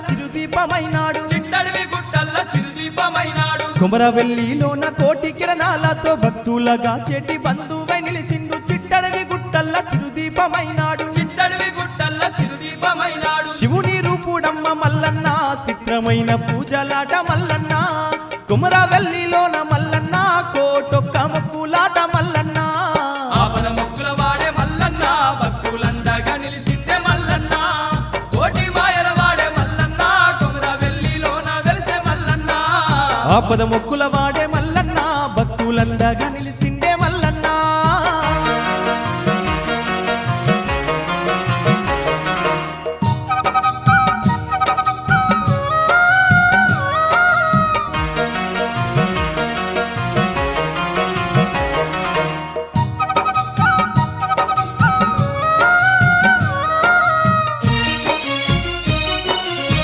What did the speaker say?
చిరుదీపమైనాడు చిట్టడివి గుట్టల్ల చిరుదీపమైనాడు కొమరవెల్లిలోన కోటి కిరణాలతో భక్తులగా చేటి బంధువై నిలిసిండు చిట్టడివి గుట్టల్ల చిరుదీపమైనాడు చిట్టడివి గుట్టల్ల చిరుదీపమైనాడు శివుని రూపుడమ్మ మల్లన్న చిత్రమైన పూజలాట మల్లన్న కొమరవెల్లిలోన మల్లన్న కోటొక్క మొక్కులాట మల్లన్న ఆపద మొక్కుల వాడే మల్లన్న భక్తులండగా నిలిసిండే మల్లన్న కోటి మాయల వాడే మల్లన్న కొమరవెల్లిలోన వెలిసే మల్లన్న ఆపద మొక్కుల వాడే మల్లన్న భక్తులండగా